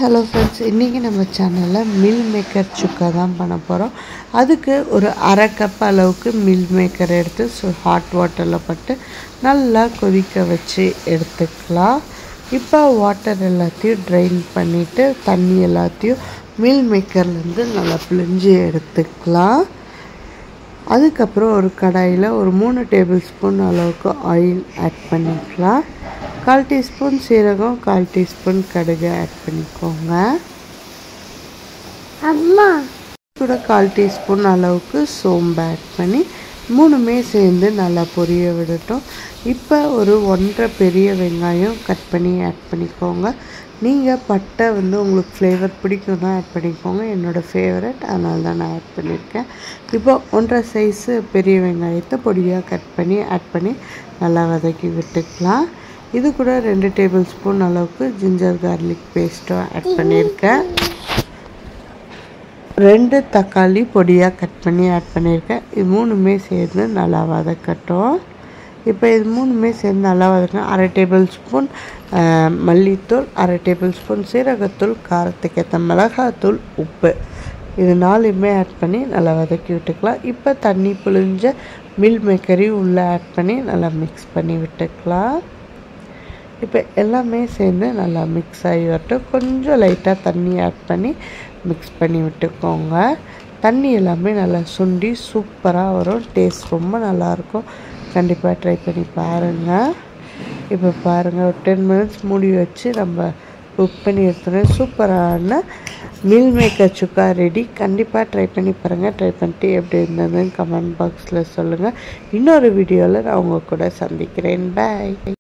Hello friends, இன்றைக்கி நம்ம சேனலில் மில் மேக்கர் சுக்கா தான் பண்ண போகிறோம். அதுக்கு ஒரு அரை கப் அளவுக்கு மில் மேக்கர் எடுத்து ஹாட் வாட்டரில் பட்டு நல்லா கொதிக்க வச்சு எடுத்துக்கலாம். இப்போ வாட்டர் எல்லாத்தையும் ட்ரைன் பண்ணிவிட்டு தண்ணி எல்லாத்தையும் மில் மேக்கர்லேருந்து நல்லா பிழிஞ்சு எடுத்துக்கலாம். அதுக்கப்புறம் ஒரு கடாயில் ஒரு 3 டேபிள் ஸ்பூன் அளவுக்கு ஆயில் ஆட் பண்ணிக்கலாம். 1/4 டீஸ்பூன் சீரகம், 1/4 டீஸ்பூன் கடுகு ஆட் பண்ணிக்கோங்க. கூட 1/4 டீஸ்பூன் அளவுக்கு சோம்பு ஆட் பண்ணி 3மே சேர்ந்து நல்லா பொரிய விடட்டும். இப்போ ஒரு 1.5 பெரிய வெங்காயம் கட் பண்ணி ஆட் பண்ணிக்கோங்க. நீங்கள் பட்டை உங்களுக்கு ஃப்ளேவர் பிடிக்கும்னா ஆட் பண்ணிக்கோங்க. என்னோடய ஃபேவரட், அதனால தான் நான் ஆட் பண்ணியிருக்கேன். இப்போ 1.5 சைஸு பெரிய வெங்காயத்தை பொடியாக கட் பண்ணி ஆட் பண்ணி நல்லா வதக்கி விட்டுக்கலாம். இது கூட 2 டேபிள் ஸ்பூன் அளவுக்கு ஜிஞ்சர் கார்லிக் பேஸ்ட்டும் ஆட் பண்ணியிருக்கேன். 2 தக்காளி பொடியாக கட் பண்ணி ஆட் பண்ணியிருக்கேன். இது 3மே சேர்ந்து நல்லா வதக்கட்டும். இப்போ இது 3மே சேர்ந்து நல்லா வதக்கணும். 1/2 டேபிள் ஸ்பூன் மல்லித்தூள், 1/2 டேபிள் ஸ்பூன் சீரகத்தூள், காரத்துக்கு ஏற்ற மிளகாத்தூள், உப்பு, இது 4மே ஆட் பண்ணி நல்லா வதக்கி விட்டுக்கலாம். இப்போ தண்ணி புழிஞ்ச மில் மேக்கரையும் உள்ளே ஆட் பண்ணி நல்லா மிக்ஸ் பண்ணி விட்டுக்கலாம். இப்போ எல்லாமே சேர்ந்து நல்லா மிக்ஸ் ஆகி வரட்டும். கொஞ்சம் லைட்டாக தண்ணி ஆட் பண்ணி மிக்ஸ் பண்ணி விட்டுக்கோங்க. தண்ணி எல்லாமே நல்லா சுண்டி சூப்பராக வரும். டேஸ்ட் ரொம்ப நல்லாயிருக்கும். கண்டிப்பாக ட்ரை பண்ணி பாருங்கள். இப்போ பாருங்கள், ஒரு 10 மினிட்ஸ் மூடி வச்சு நம்ம குக் பண்ணி எடுத்துகிறேன். சூப்பரான மில் மேக்கர் சுக்கா ரெடி. கண்டிப்பாக ட்ரை பண்ணி பாருங்கள். ட்ரை பண்ணிட்டு எப்படி இருந்ததுன்னு கமெண்ட் பாக்ஸில் சொல்லுங்கள். இன்னொரு வீடியோவில் நான் உங்கள் கூட சந்திக்கிறேன். பாய்.